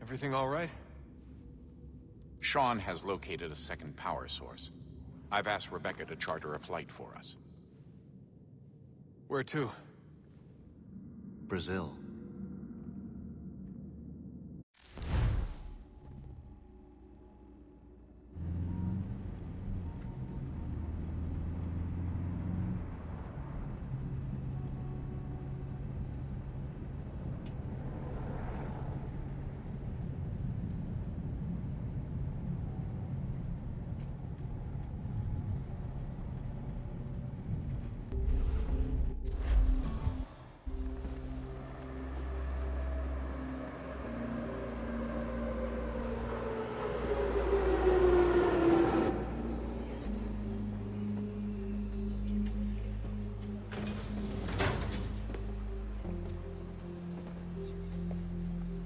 Everything all right? Sean has located a second power source. I've asked Rebecca to charter a flight for us. Where to? Brazil.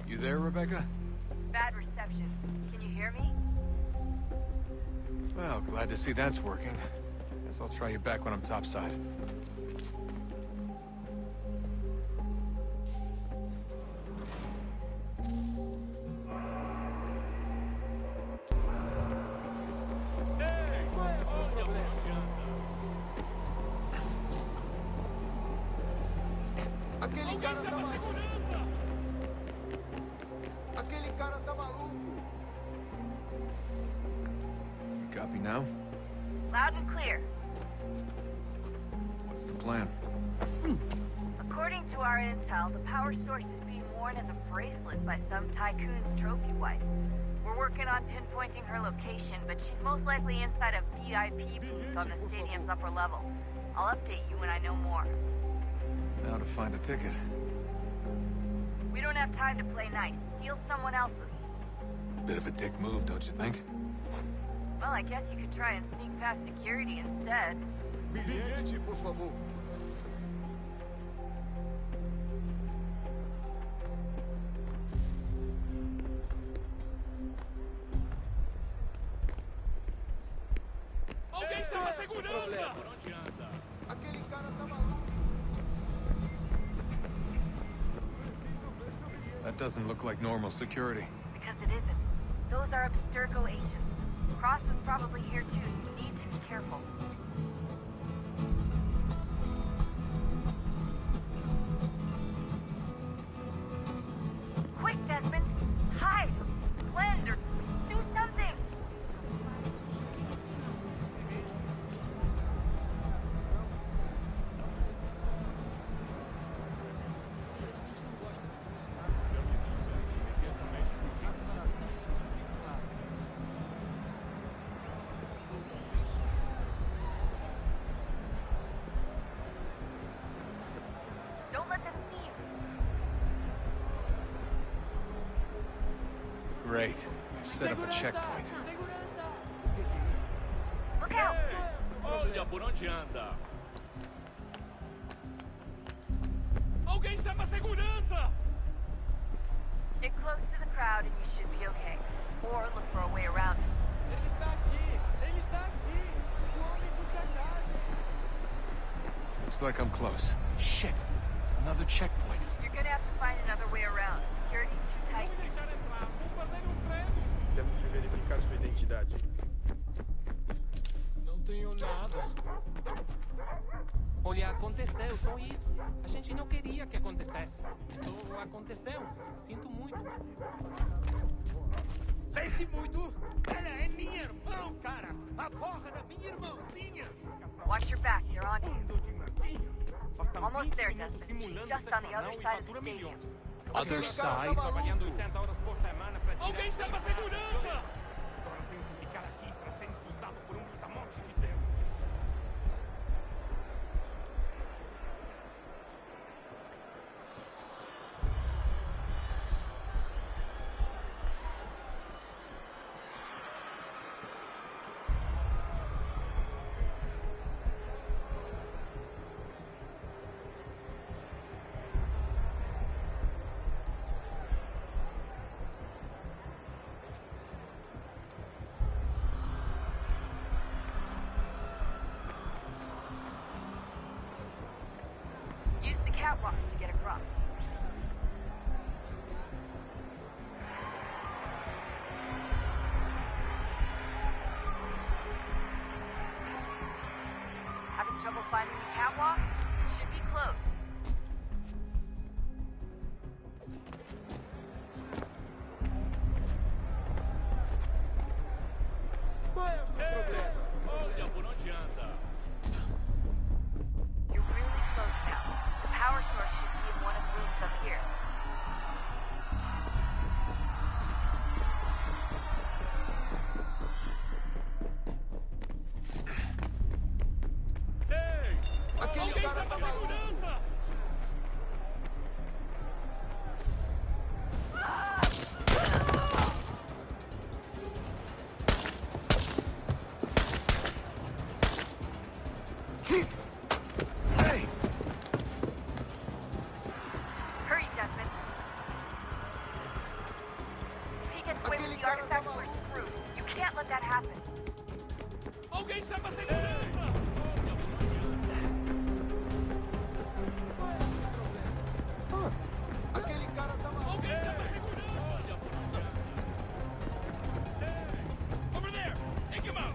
You there, Rebecca? Bad reception. Can you hear me? Well, glad to see that's working. Guess I'll try you back when I'm topside. Copy now? Loud and clear. What's the plan? According to our intel, the power source is being worn as a bracelet by some tycoon's trophy wife. We're working on pinpointing her location, but she's most likely inside a VIP booth on the stadium's upper level. I'll update you when I know more. Now to find a ticket. We don't have time to play nice. Steal someone else's. Bit of a dick move, don't you think? Well, I guess you could try and sneak past security instead. Bilhete, por favor. Alguém chama a segurança! Por onde anda? Aquele cara tá maluco. That doesn't look like normal security. Because it isn't. Those are Abstergo agents. Cross is probably here too. You need to be careful. Quick, Desmond! Hide! Blend or do something! Don't let them see you. Great. I've set up a checkpoint. Look out! Olha por onde anda! Alguém chama a segurança! Stick close to the crowd and you should be okay. Or look for a way around it. Ele está aqui! Ele está aqui! O homem busca a chave! Looks like I'm close. Shit! Another checkpoint. You're gonna have to find another way around. Security's too tight. Deixar entrar, vou fazer prédio! Temos de verificar sua identidade. Não tenho nada. Olha, aconteceu, só isso. A gente não queria que acontecesse. Só aconteceu. Sinto muito. Sente muito! Ela é minha irmã, cara! A porra da minha irmãzinha! Watch your back, they're on you. Almost there, Desmond. She's just on the other side of the stadium. Other side? Trabalhando 80 horas por semana pra tirar... Alguém chama a segurança! Agora eu tenho que ficar aqui pra ser insultado por um brutamonte de Deus. Use the catwalks to get across. up here. Alguém chama a segurança! Hey! Hurry, Desmond. If he gets away with the artifact, we're screwed. You can't let that happen. Alguém chama a segurança! Aquele cara tá maluco. Alguém chama a segurança! Over there! Take him out!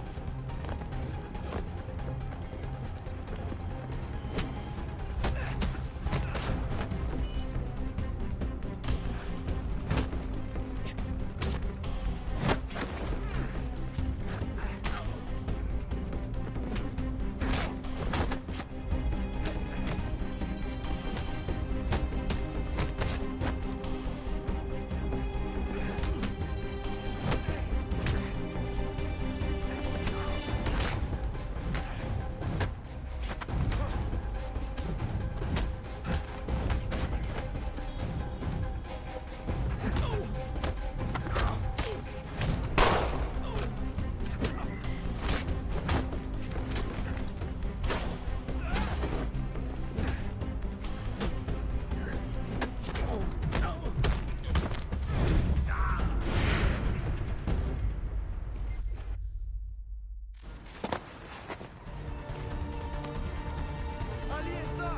Ali está.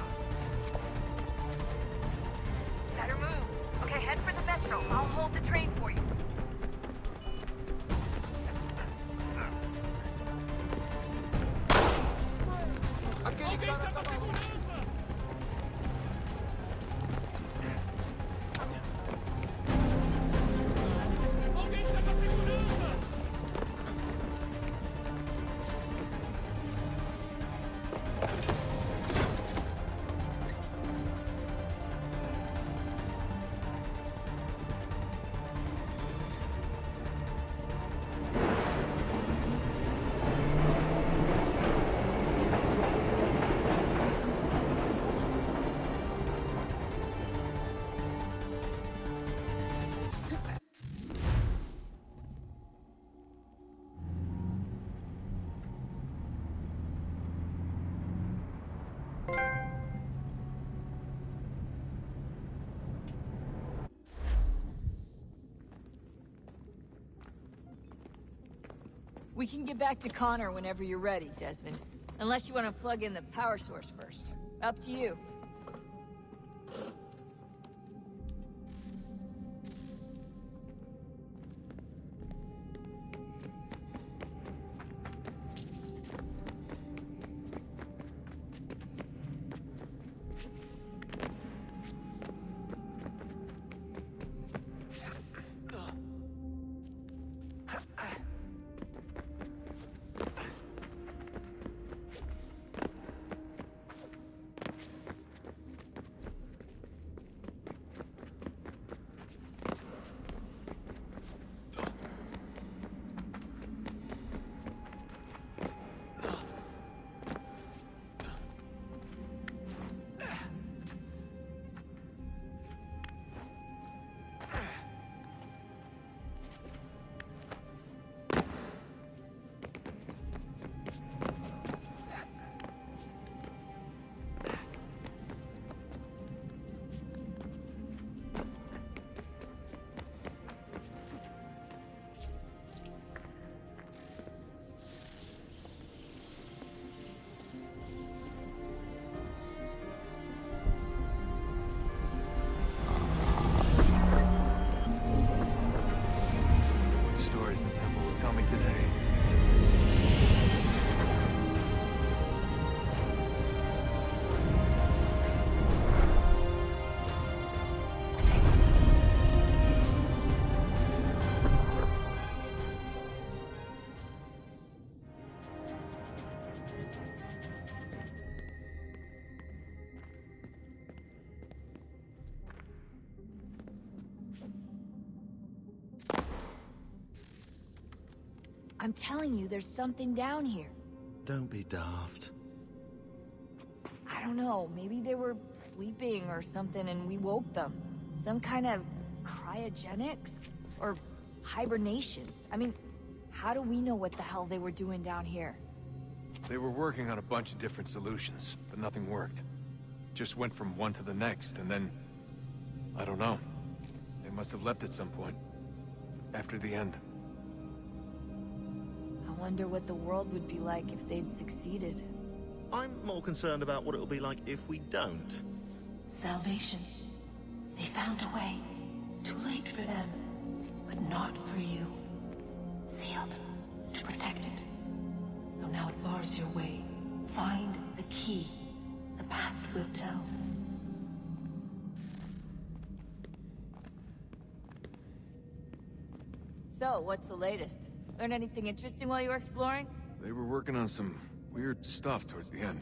Better move. Okay, head for the metro. I'll hold the train for you. Aquele Alguém cara chama tá a maluco. segurança! Alguém chama a segurança! We can get back to Connor whenever you're ready, Desmond. Unless you want to plug in the power source first. Up to you. tell me today. I'm telling you, there's something down here. Don't be daft. I don't know, maybe they were sleeping or something and we woke them. Some kind of cryogenics? Or hibernation. I mean, how do we know what the hell they were doing down here? They were working on a bunch of different solutions, but nothing worked. Just went from one to the next, and then... I don't know. They must have left at some point. After the end. I wonder what the world would be like if they'd succeeded. I'm more concerned about what it'll be like if we don't. Salvation. They found a way. Too late for them, but not for you. Sealed to protect it. Though now it bars your way. Find the key. The past will tell. So, what's the latest? Learn anything interesting while you were exploring? They were working on some weird stuff towards the end.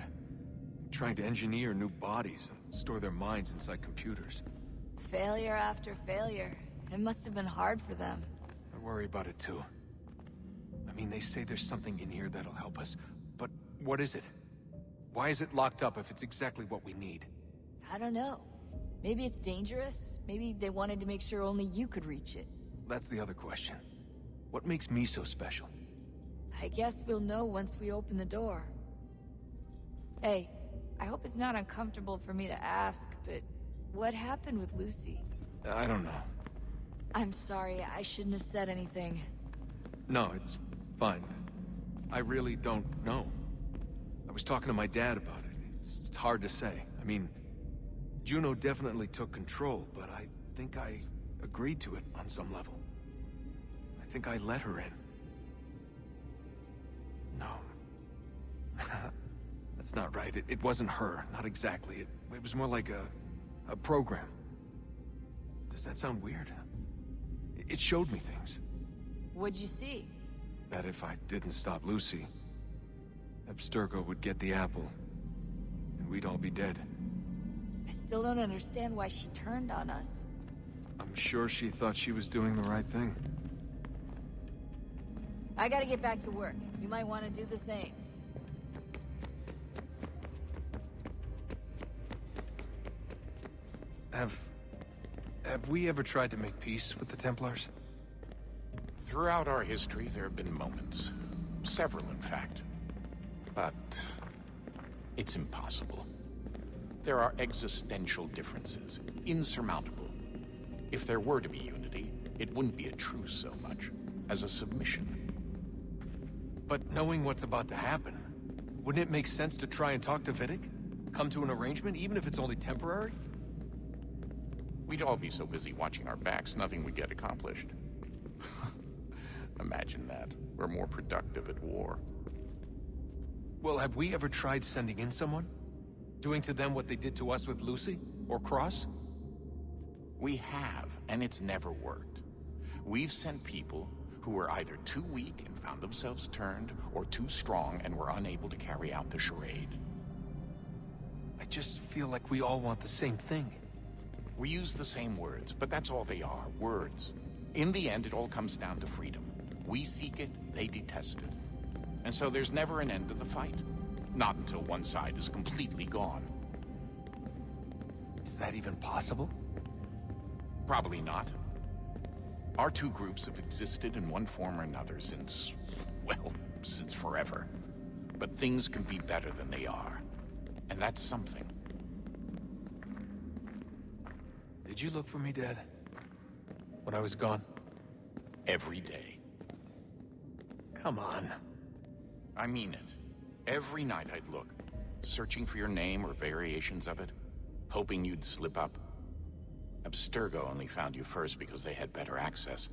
Trying to engineer new bodies and store their minds inside computers. Failure after failure. It must have been hard for them. I worry about it too. I mean, they say there's something in here that'll help us, but what is it? Why is it locked up if it's exactly what we need? I don't know. Maybe it's dangerous. Maybe they wanted to make sure only you could reach it. That's the other question. What makes me so special? I guess we'll know once we open the door. Hey, I hope it's not uncomfortable for me to ask, but what happened with Lucy? I don't know. I'm sorry, I shouldn't have said anything. No, it's fine. I really don't know. I was talking to my dad about it. It's hard to say. I mean, Juno definitely took control, but I think I agreed to it on some level. I think I let her in. No. That's not right. It wasn't her. Not exactly. It was more like a program. Does that sound weird? It showed me things. What'd you see? That if I didn't stop Lucy, Abstergo would get the apple, and we'd all be dead. I still don't understand why she turned on us. I'm sure she thought she was doing the right thing. I gotta get back to work. You might want to do the same. Have we ever tried to make peace with the Templars? Throughout our history, there have been moments. Several, in fact. But it's impossible. There are existential differences, insurmountable. If there were to be unity, it wouldn't be a truce so much as a submission. But knowing what's about to happen, wouldn't it make sense to try and talk to Vidic? Come to an arrangement, even if it's only temporary? We'd all be so busy watching our backs, nothing would get accomplished. Imagine that. We're more productive at war. Well, have we ever tried sending in someone? Doing to them what they did to us with Lucy? Or Cross? We have, and it's never worked. We've sent people who were either too weak and found themselves turned, or too strong and were unable to carry out the charade. I just feel like we all want the same thing. We use the same words, but that's all they are, words. In the end, it all comes down to freedom. We seek it, they detest it. And so there's never an end to the fight. Not until one side is completely gone. Is that even possible? Probably not. Our two groups have existed in one form or another since, well, since forever. But things can be better than they are. And that's something. Did you look for me, Dad? When I was gone? Every day. Come on. I mean it. Every night I'd look, searching for your name or variations of it, hoping you'd slip up. Abstergo only found you first because they had better access.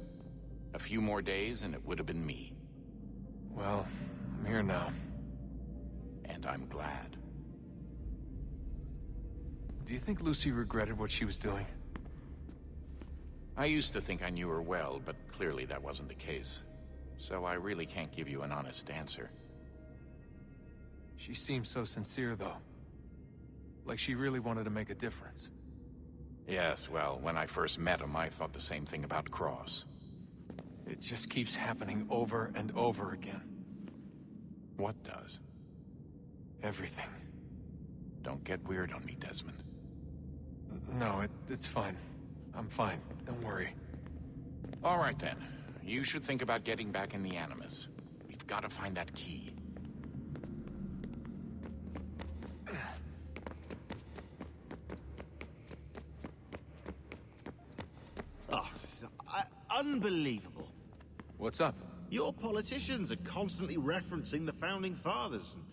A few more days and it would have been me. Well, I'm here now. And I'm glad. Do you think Lucy regretted what she was doing? I used to think I knew her well, but clearly that wasn't the case. So I really can't give you an honest answer. She seemed so sincere, though. Like she really wanted to make a difference. Yes, well, when I first met him, I thought the same thing about Cross. It just keeps happening over and over again. What does? Everything. Don't get weird on me, Desmond. No, it's fine. I'm fine. Don't worry. All right, then. You should think about getting back in the Animus. We've got to find that key. Oh, unbelievable. What's up? Your politicians are constantly referencing the Founding Fathers and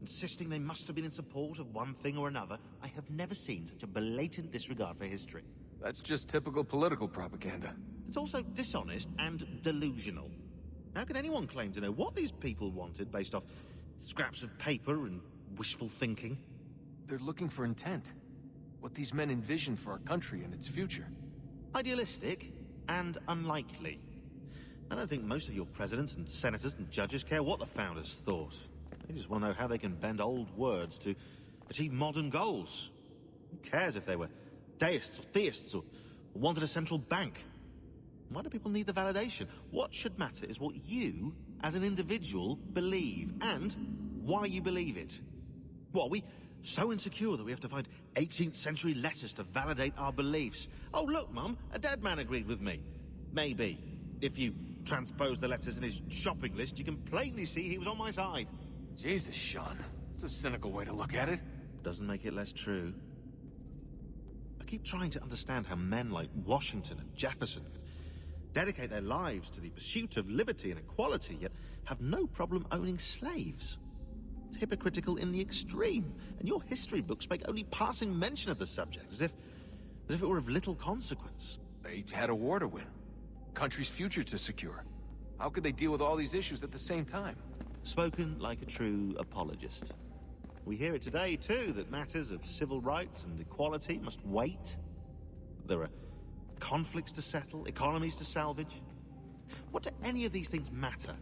insisting they must have been in support of one thing or another. I have never seen such a blatant disregard for history. That's just typical political propaganda. It's also dishonest and delusional. How can anyone claim to know what these people wanted based off scraps of paper and wishful thinking? They're looking for intent. What these men envision for our country and its future. Idealistic and unlikely. I don't think most of your presidents and senators and judges care what the founders thought. They just want to know how they can bend old words to achieve modern goals. Who cares if they were deists or theists or wanted a central bank? Why do people need the validation? What should matter is what you, as an individual, believe, and why you believe it. What, are we so insecure that we have to find 18th century letters to validate our beliefs? Oh, look, Mum, a dead man agreed with me. Maybe. If you transpose the letters in his shopping list, you can plainly see he was on my side. Jesus, Sean. It's a cynical way to look at it. Doesn't make it less true. I keep trying to understand how men like Washington and Jefferson could dedicate their lives to the pursuit of liberty and equality, yet have no problem owning slaves. It's hypocritical in the extreme, and your history books make only passing mention of the subject, as if it were of little consequence. They had a war to win. Country's future to secure. How could they deal with all these issues at the same time? Spoken like a true apologist. We hear it today, too, that matters of civil rights and equality must wait. There are conflicts to settle, economies to salvage. What do any of these things matter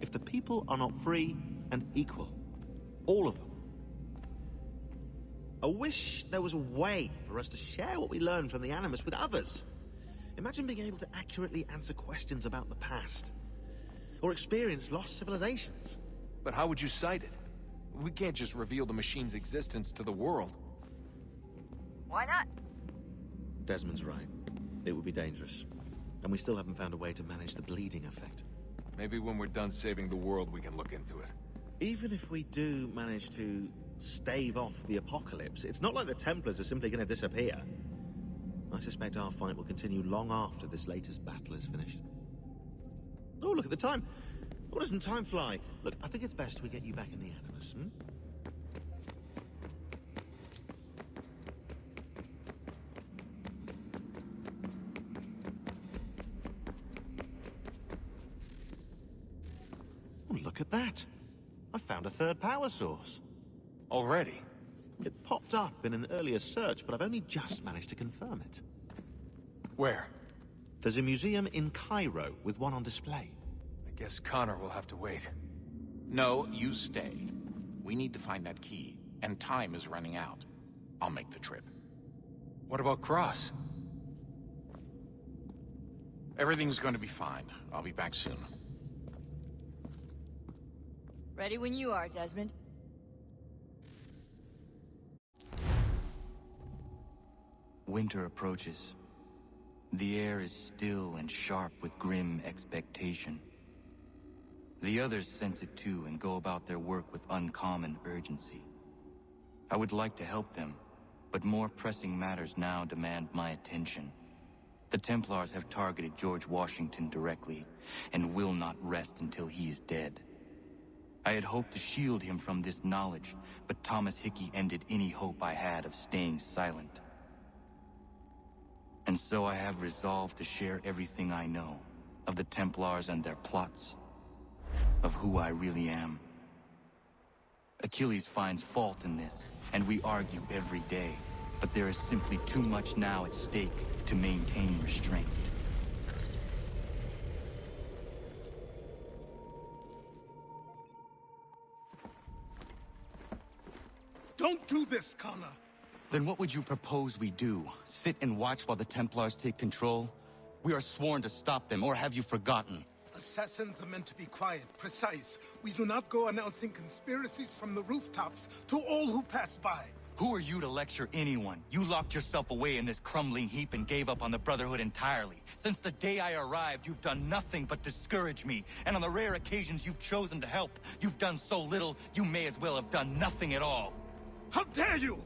if the people are not free and equal? All of them. I wish there was a way for us to share what we learn from the Animus with others. Imagine being able to accurately answer questions about the past, or experience lost civilizations. But how would you cite it? We can't just reveal the machine's existence to the world. Why not? Desmond's right. It would be dangerous. And we still haven't found a way to manage the bleeding effect. Maybe when we're done saving the world, we can look into it. Even if we do manage to stave off the apocalypse, it's not like the Templars are simply going to disappear. I suspect our fight will continue long after this latest battle is finished. Oh, look at the time. Oh, doesn't time fly? Look, I think it's best we get you back in the Animus, hmm? Oh, look at that. I found a third power source. Already? It popped up in an earlier search, but I've only just managed to confirm it. Where? There's a museum in Cairo with one on display. I guess Connor will have to wait. No, you stay. We need to find that key, and time is running out. I'll make the trip. What about Cross? Everything's going to be fine. I'll be back soon. Ready when you are, Desmond. Winter approaches. The air is still and sharp with grim expectation. The others sense it too and go about their work with uncommon urgency. I would like to help them, but more pressing matters now demand my attention. The Templars have targeted George Washington directly, and will not rest until he is dead. I had hoped to shield him from this knowledge, but Thomas Hickey ended any hope I had of staying silent. And so I have resolved to share everything I know, of the Templars and their plots, of who I really am. Achilles finds fault in this, and we argue every day, but there is simply too much now at stake to maintain restraint. Don't do this, Connor! Then what would you propose we do? Sit and watch while the Templars take control? We are sworn to stop them, or have you forgotten? Assassins are meant to be quiet, precise. We do not go announcing conspiracies from the rooftops to all who pass by. Who are you to lecture anyone? You locked yourself away in this crumbling heap and gave up on the Brotherhood entirely. Since the day I arrived, you've done nothing but discourage me. And on the rare occasions you've chosen to help, you've done so little, you may as well have done nothing at all. How dare you!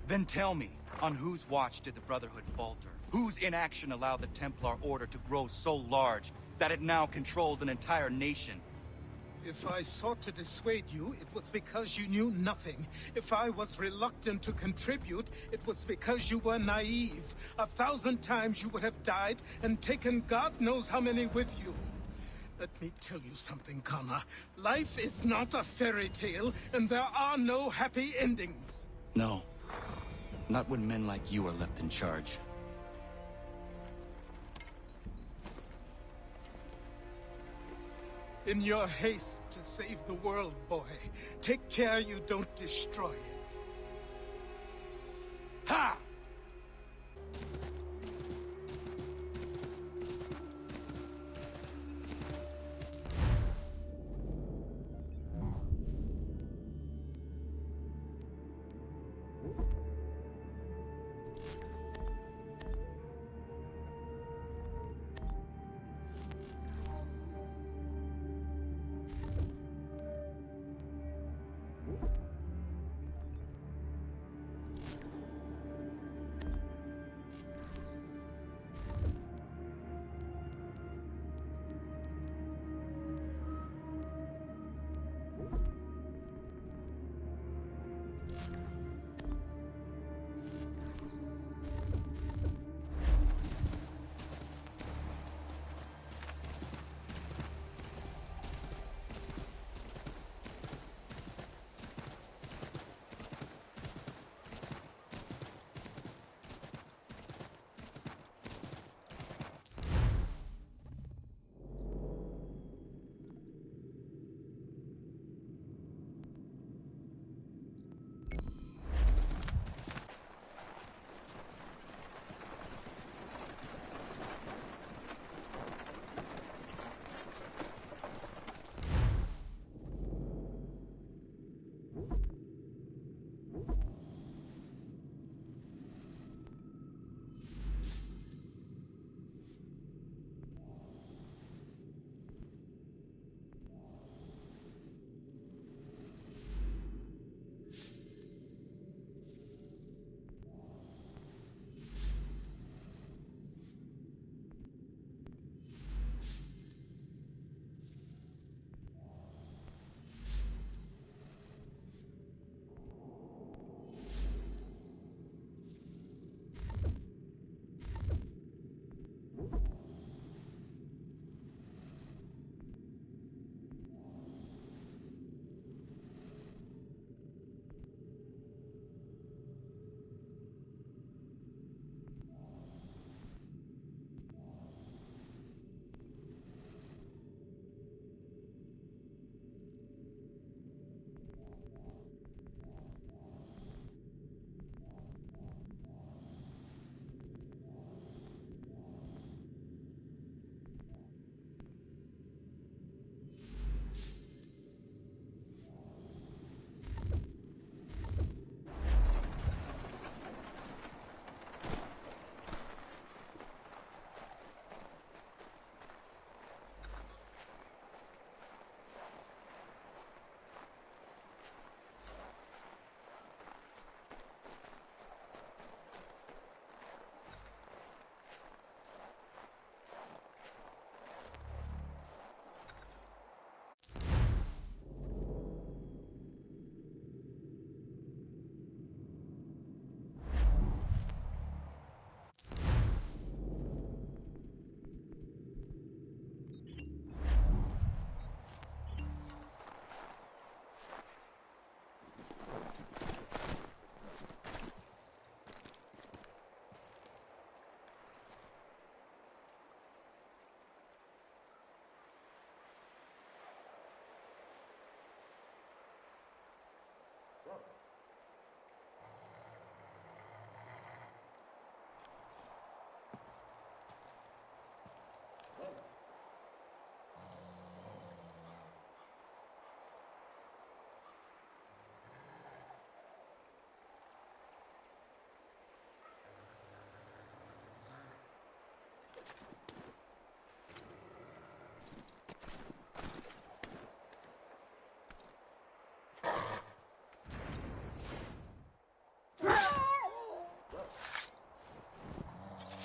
Then tell me, on whose watch did the Brotherhood falter? Whose inaction allowed the Templar Order to grow so large that it now controls an entire nation? If I sought to dissuade you, it was because you knew nothing. If I was reluctant to contribute, it was because you were naive. 1,000 times you would have died and taken God knows how many with you. Let me tell you something, Connor. Life is not a fairy tale, and there are no happy endings. No. Not when men like you are left in charge. In your haste to save the world, boy, take care you don't destroy it. Ha!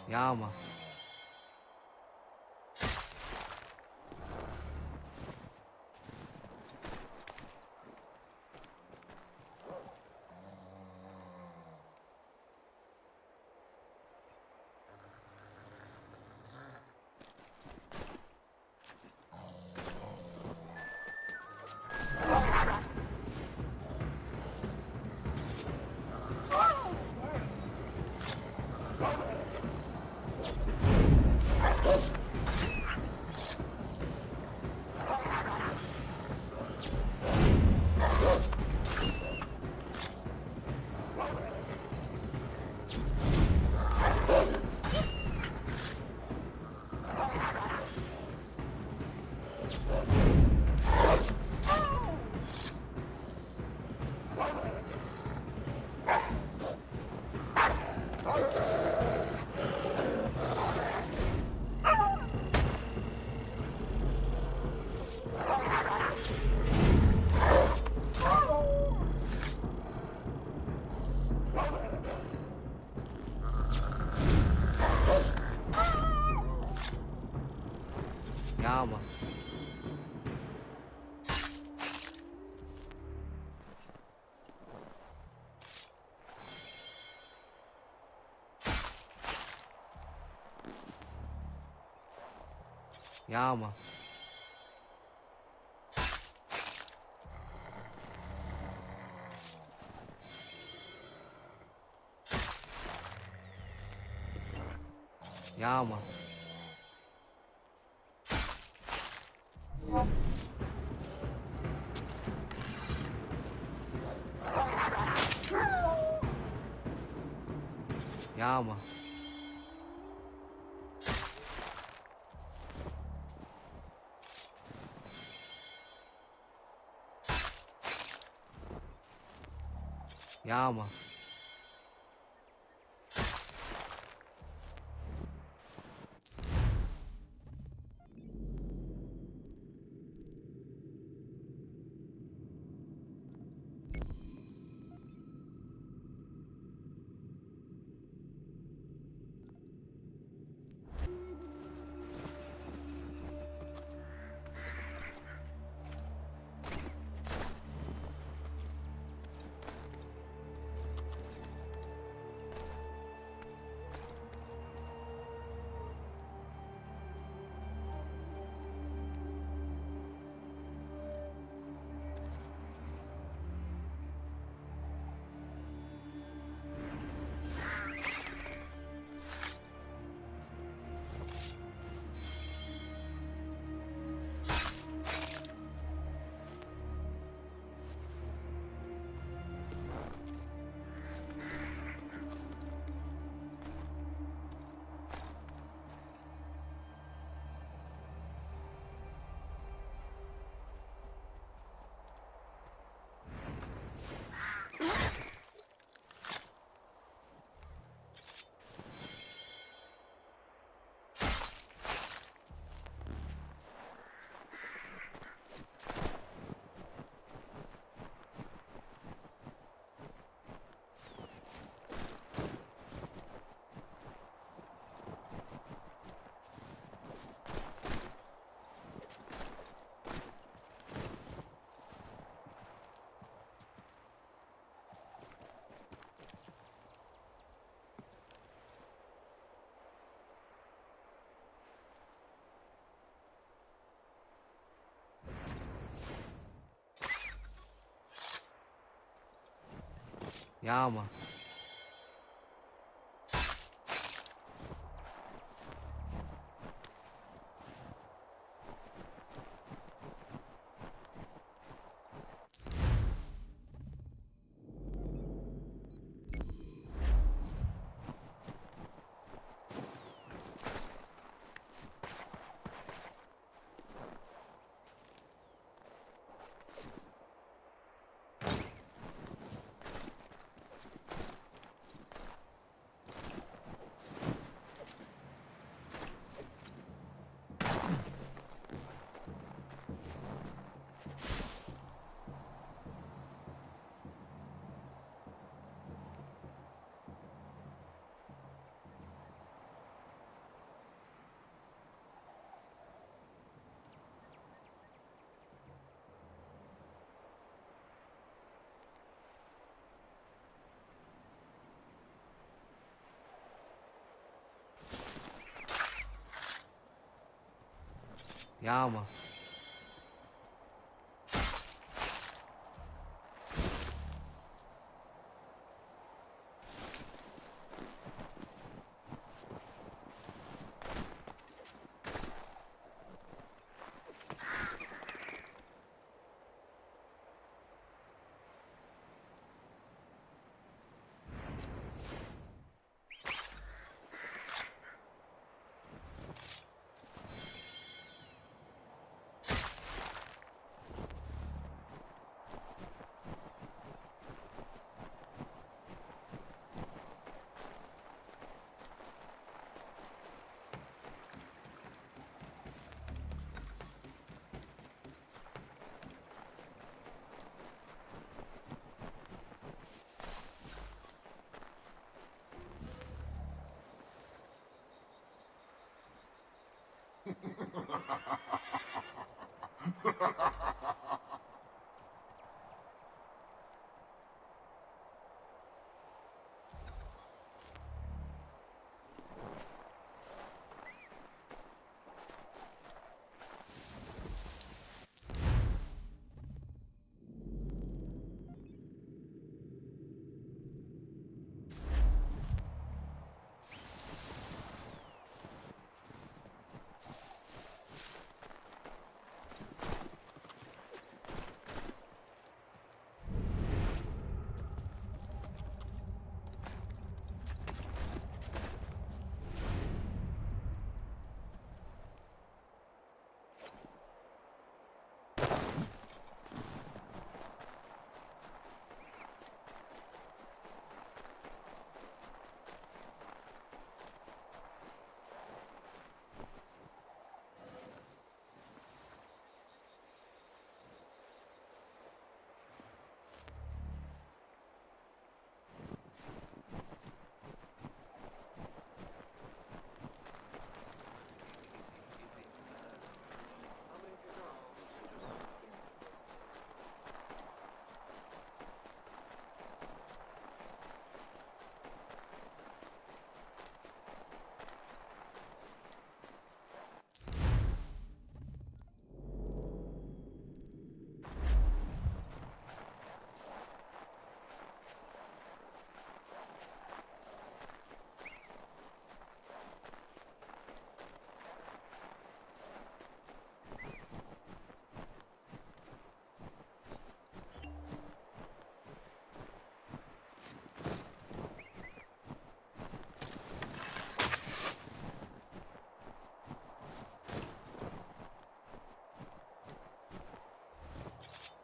Ja, Mann. Ja, Mann. Ja, Mann. Ja, Mann. Ja, Mann. Ja, Mann. Ja, Mann. Yeah, man.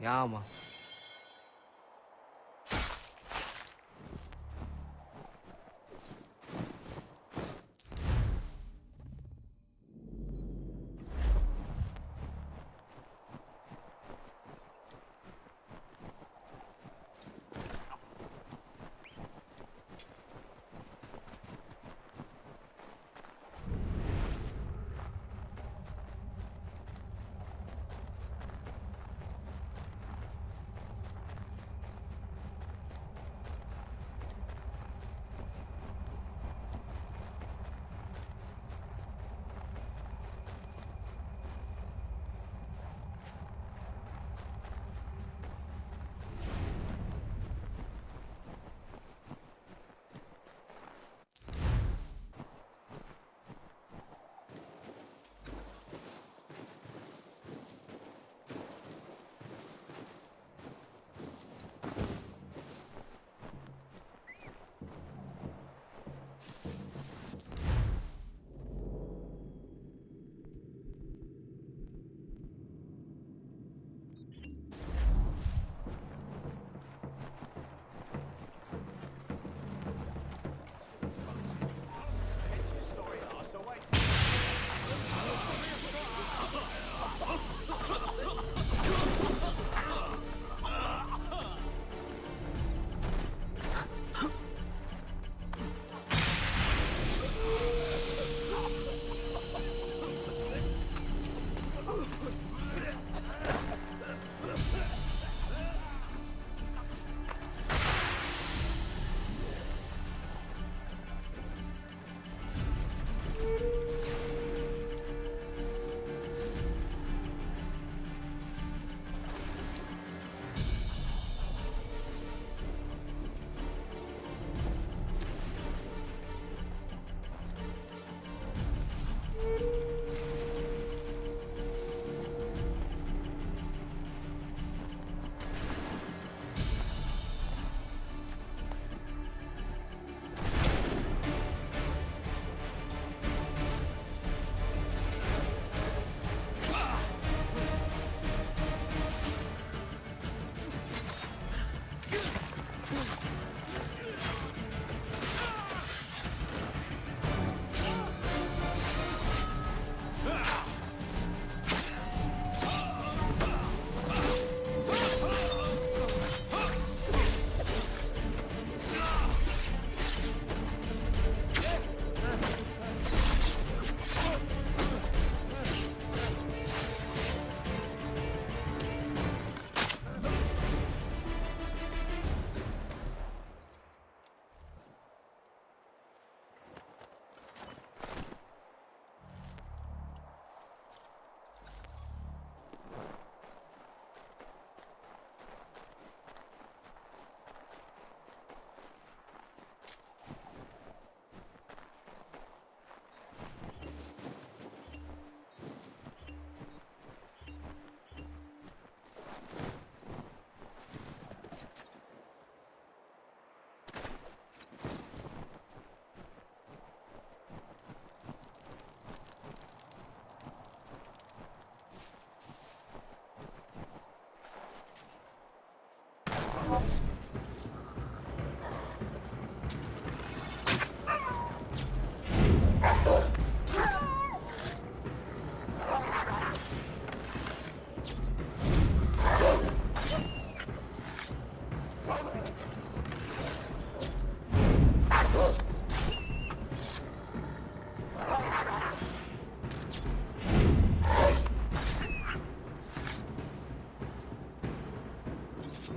Yeah, man.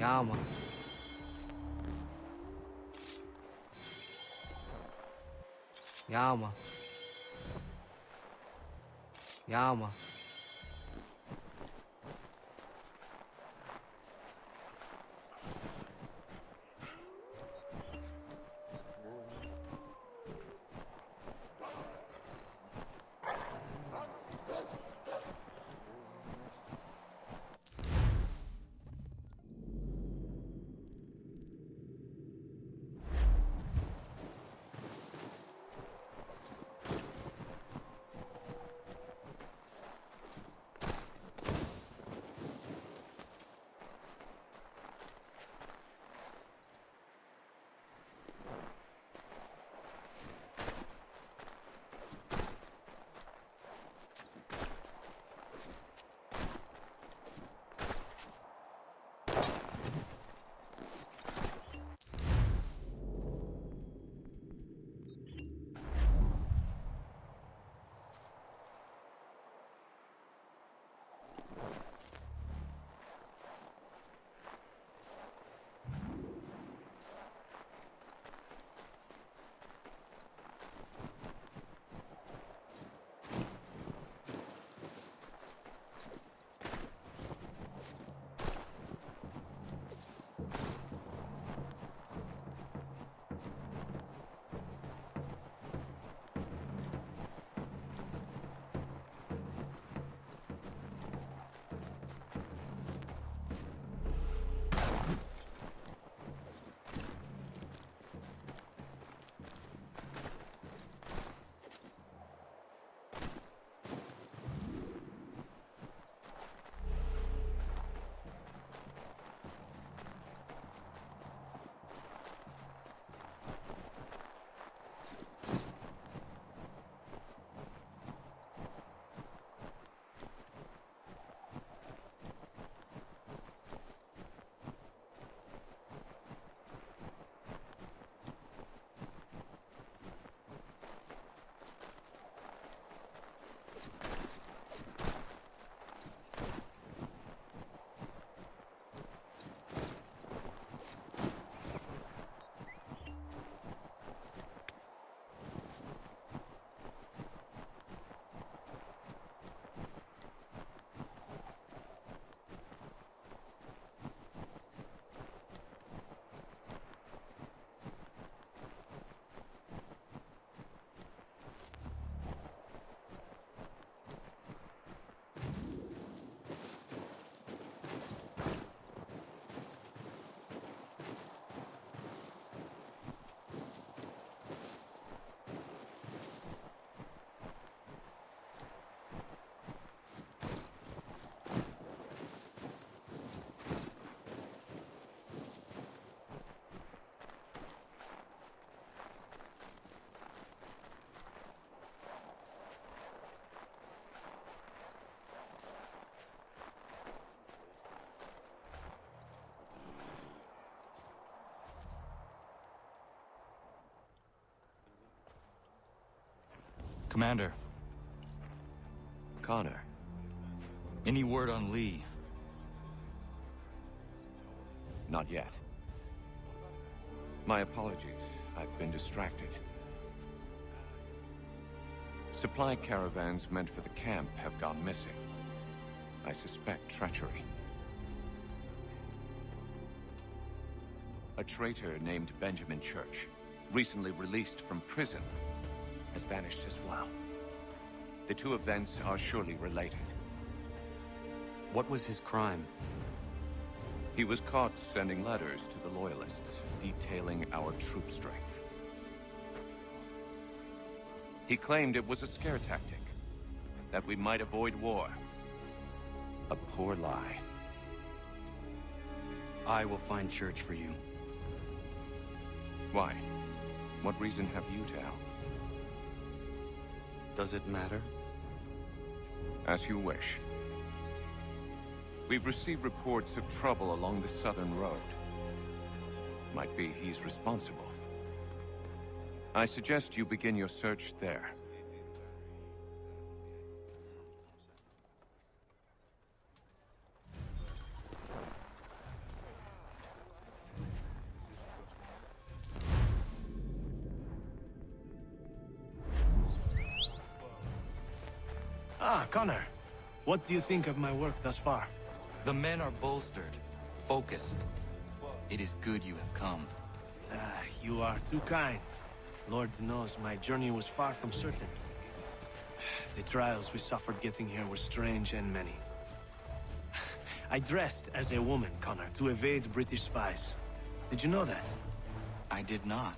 Yama. Yama. Yama. Commander, Connor. any word on Lee? Not yet. My apologies. I've been distracted. Supply caravans meant for the camp have gone missing. I suspect treachery. A traitor named Benjamin Church, recently released from prison, has vanished as well. The two events are surely related. What was his crime? He was caught sending letters to the Loyalists, detailing our troop strength. He claimed it was a scare tactic, that we might avoid war. A poor lie. I will find Church for you. Why? What reason have you to help? Does it matter? As you wish. We've received reports of trouble along the southern road. Might be he's responsible. I suggest you begin your search there. Ah, Connor. What do you think of my work thus far? The men are bolstered, focused. It is good you have come. You are too kind. Lord knows my journey was far from certain. The trials we suffered getting here were strange and many. I dressed as a woman, Connor, to evade British spies. Did you know that? I did not.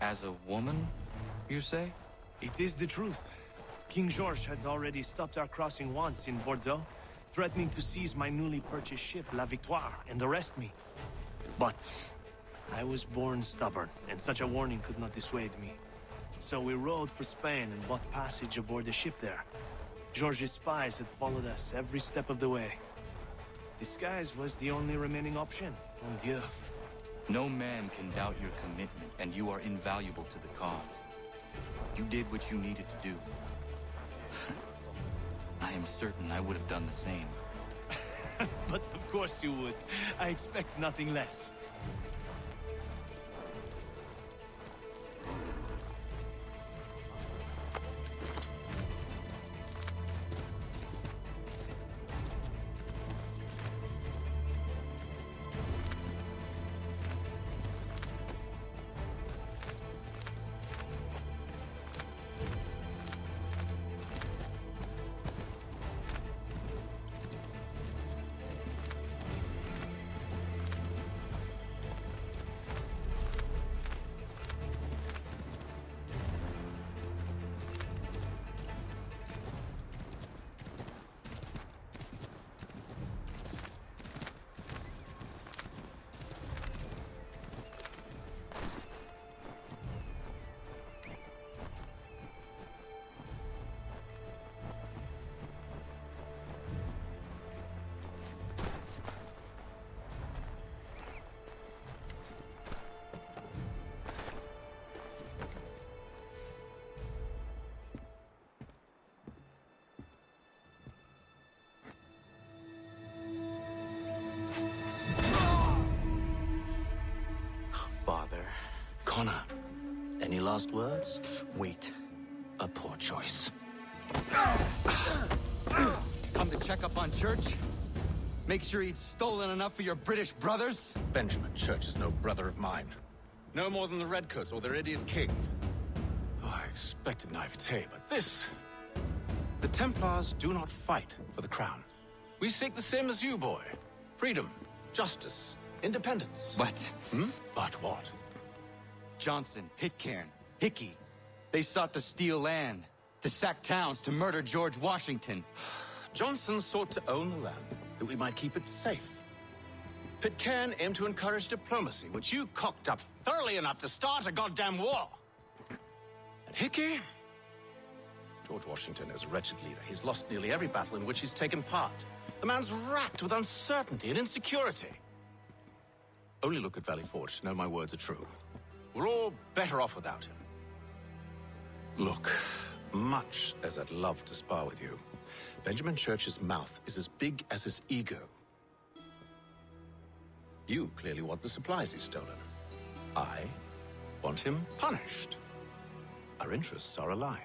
As a woman, you say? It is the truth. King George had already stopped our crossing once in Bordeaux, threatening to seize my newly purchased ship, La Victoire, and arrest me. But I was born stubborn, and such a warning could not dissuade me. So we rode for Spain and bought passage aboard the ship there. George's spies had followed us every step of the way. Disguise was the only remaining option. Mon Dieu. No man can doubt your commitment, and you are invaluable to the cause. You did what you needed to do. I am certain I would have done the same. But of course you would. I expect nothing less. Father. Connor, any last words? Wait. A poor choice. Come to check up on Church? Make sure he'd stolen enough for your British brothers? Benjamin Church is no brother of mine. No more than the Redcoats or their idiot king. Oh, I expected naivete, but this... The Templars do not fight for the crown. We seek the same as you, boy. Freedom, justice, independence. But... But what? Johnson, Pitcairn, Hickey, they sought to steal land, to sack towns, to murder George Washington. Johnson sought to own the land, that we might keep it safe. Pitcairn aimed to encourage diplomacy, which you cocked up thoroughly enough to start a goddamn war. And Hickey? George Washington is a wretched leader. He's lost nearly every battle in which he's taken part. The man's racked with uncertainty and insecurity. Only look at Valley Forge to know my words are true. We're all better off without him. Look, much as I'd love to spar with you, Benjamin Church's mouth is as big as his ego. You clearly want the supplies he's stolen. I want him punished. Our interests are aligned.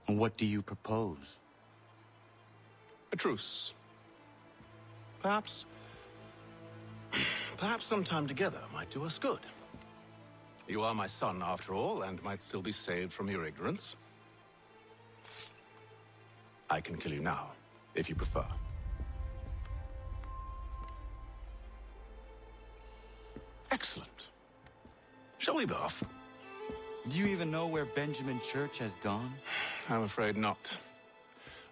What do you propose? A truce. Perhaps some time together might do us good. You are my son, after all, and might still be saved from your ignorance. I can kill you now, if you prefer. Excellent. Shall we be off? Do you even know where Benjamin Church has gone? I'm afraid not.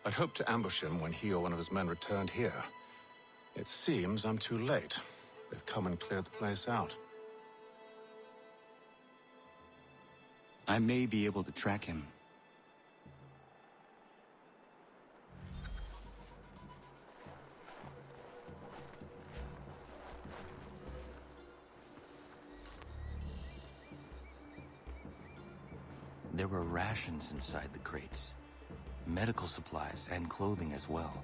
I'd hoped to ambush him when he or one of his men returned here. It seems I'm too late. They've come and cleared the place out. I may be able to track him. There were rations inside the crates. Medical supplies and clothing as well.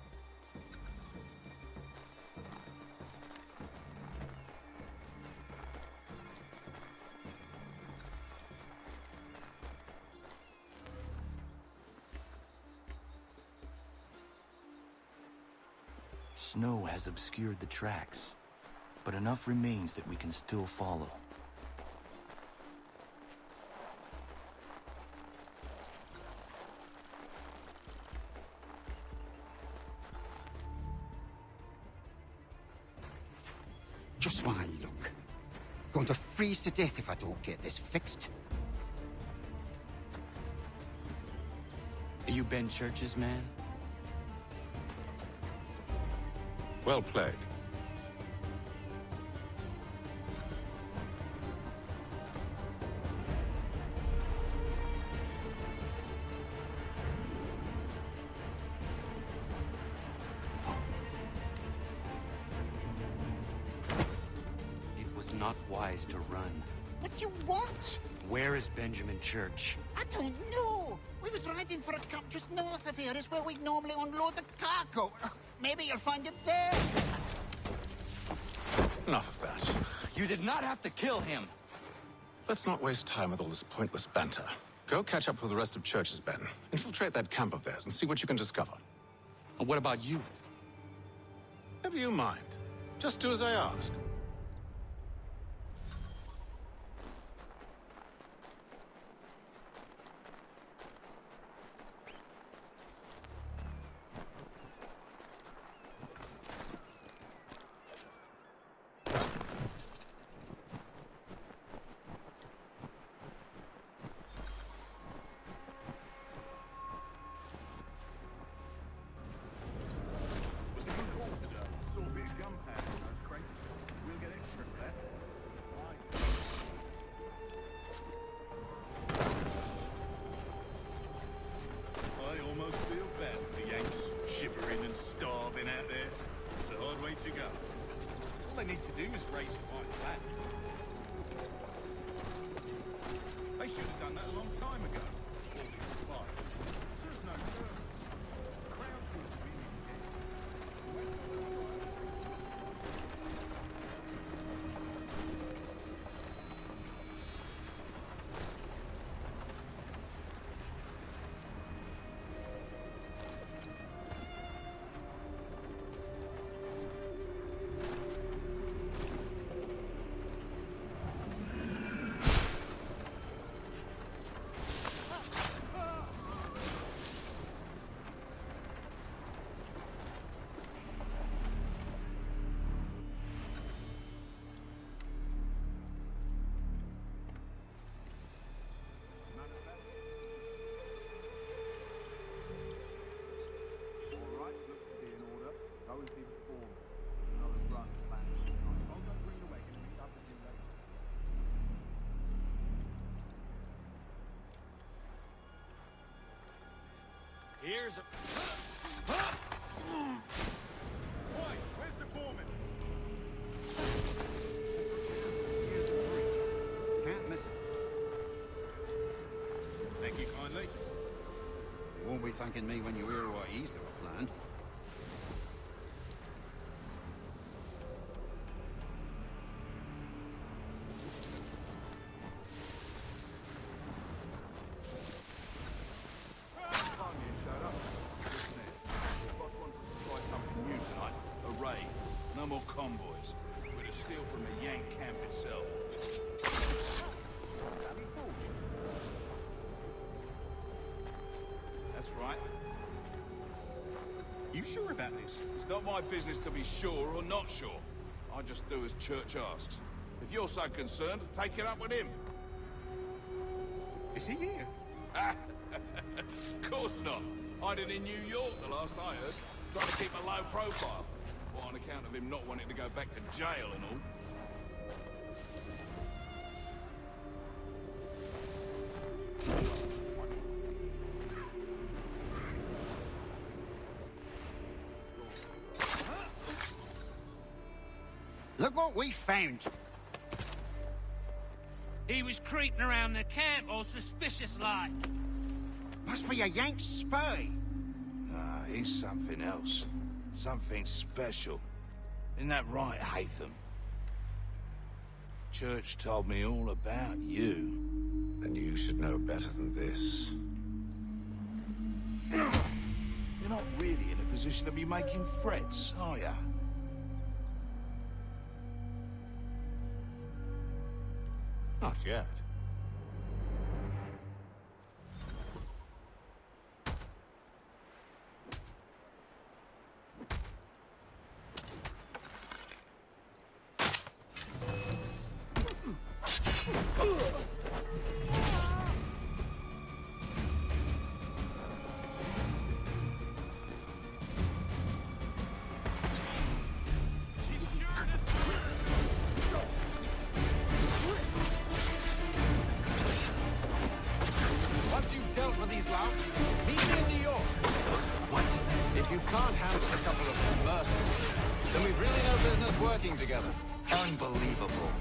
snow has obscured the tracks, but enough remains that we can still follow. Just while I look. Going to freeze to death if I don't get this fixed. Are you Ben Church's man? Well played. Not wise to run. What do you want? Where is Benjamin Church? I don't know. We was riding for a camp just north of here. Is where we'd normally unload the cargo. Maybe you'll find him there. Enough of that. You did not have to kill him. Let's not waste time with all this pointless banter. Go catch up with the rest of Church's men. Infiltrate that camp of theirs and see what you can discover. And what about you? Never you mind. Just do as I ask. Here's a... Right, where's the foreman? Can't miss it. Thank you kindly. You won't be thanking me when you hear what he's got planned. No more convoys. We're to steal from the Yank camp itself. That's right. You sure about this? It's not my business to be sure or not sure. I just do as Church asks. If you're so concerned, take it up with him. Is he here? Of course not. Hiding in New York the last I heard. Trying to keep a low profile. Well, on account of him not wanting to go back to jail and all. Look what we found. He was creeping around the camp all suspicious-like. Must be a Yank spy. Nah, he's something else. Something special. Isn't that right, Hatham? Church told me all about you. Then you should know better than this. You're not really really in a position to be making threats, are ya? Not yet. Once you've dealt with these louts, meet me in New York. What? If you can't handle a couple of mercenaries, then we've really no business working together. Unbelievable.